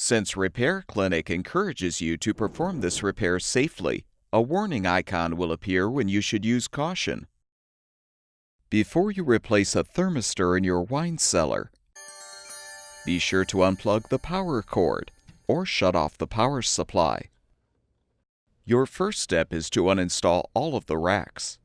Since Repair Clinic encourages you to perform this repair safely, a warning icon will appear when you should use caution. Before you replace a thermistor in your wine cellar, be sure to unplug the power cord or shut off the power supply. Your first step is to uninstall all of the racks.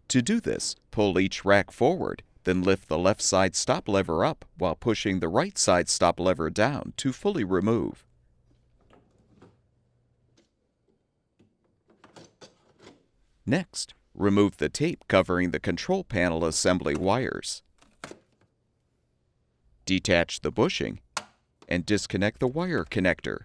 To do this, pull each rack forward, then lift the left side stop lever up while pushing the right side stop lever down to fully remove. Next, remove the tape covering the control panel assembly wires. Detach the bushing and disconnect the wire connector.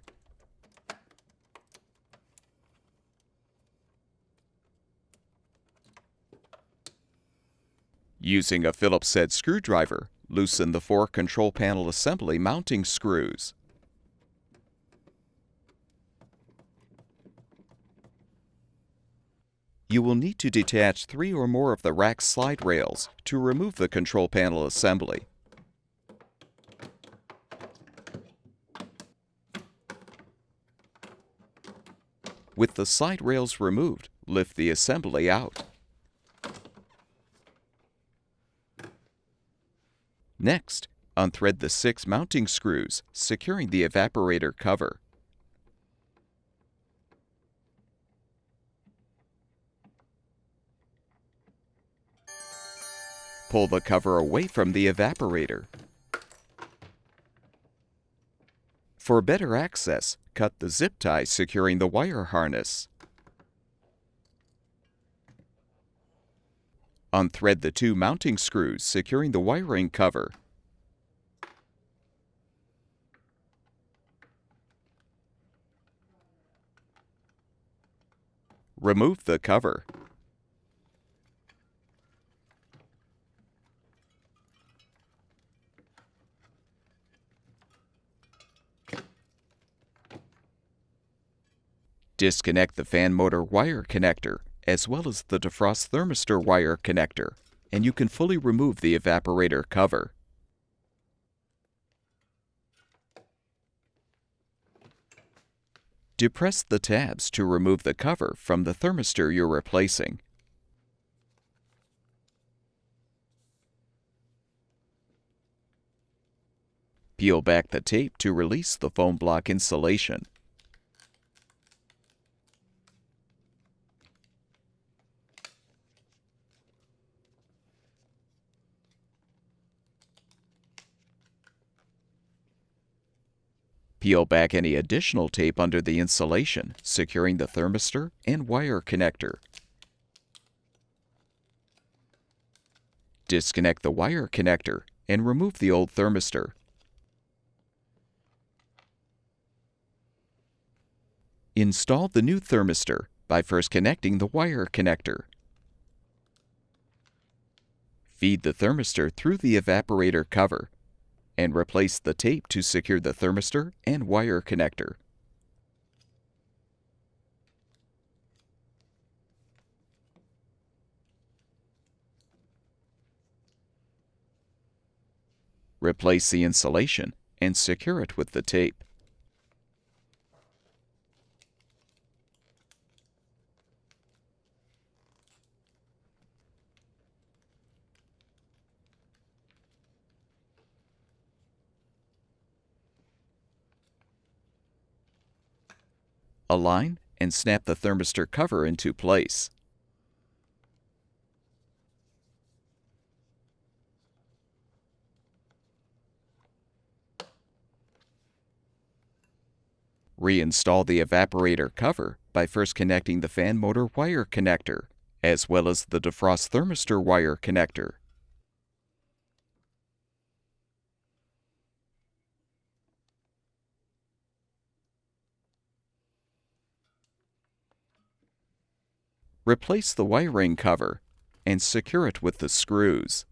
Using a Phillips-head screwdriver, loosen the 4 control panel assembly mounting screws. You will need to detach 3 or more of the rack's slide rails to remove the control panel assembly. With the slide rails removed, lift the assembly out. Next, unthread the 6 mounting screws, securing the evaporator cover. Pull the cover away from the evaporator. For better access, cut the zip tie securing the wire harness. Unthread the 2 mounting screws securing the wiring cover. Remove the cover. Disconnect the fan motor wire connector as well as the defrost thermistor wire connector, and you can fully remove the evaporator cover. Depress the tabs to remove the cover from the thermistor you're replacing. Peel back the tape to release the foam block insulation. Peel back any additional tape under the insulation, securing the thermistor and wire connector. Disconnect the wire connector and remove the old thermistor. Install the new thermistor by first connecting the wire connector. Feed the thermistor through the evaporator cover and replace the tape to secure the thermistor and wire connector. Replace the insulation and secure it with the tape. Align and snap the thermistor cover into place. Reinstall the evaporator cover by first connecting the fan motor wire connector, as well as the defrost thermistor wire connector. Replace the wiring cover and secure it with the screws.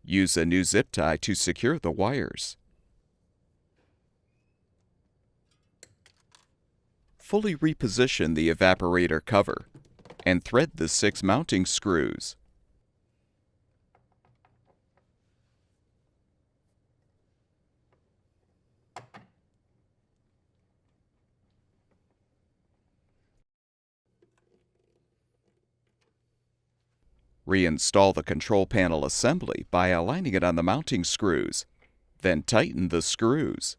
Use a new zip tie to secure the wires. fully reposition the evaporator cover and thread the 6 mounting screws. Reinstall the control panel assembly by aligning it on the mounting screws. Then tighten the screws.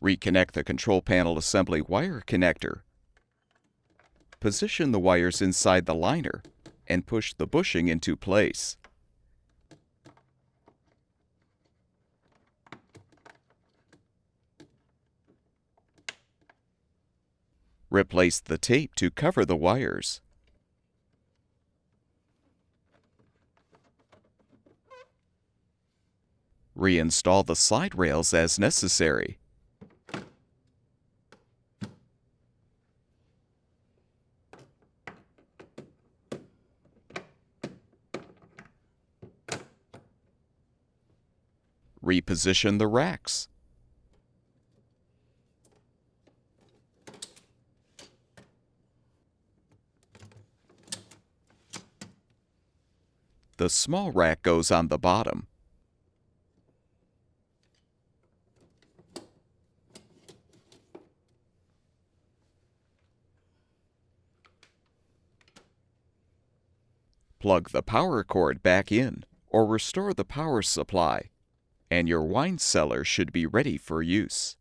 Reconnect the control panel assembly wire connector. Position the wires inside the liner and push the bushing into place. Replace the tape to cover the wires. Reinstall the slide rails as necessary. Reposition the racks. The small rack goes on the bottom. Plug the power cord back in or restore the power supply, and your wine cellar should be ready for use.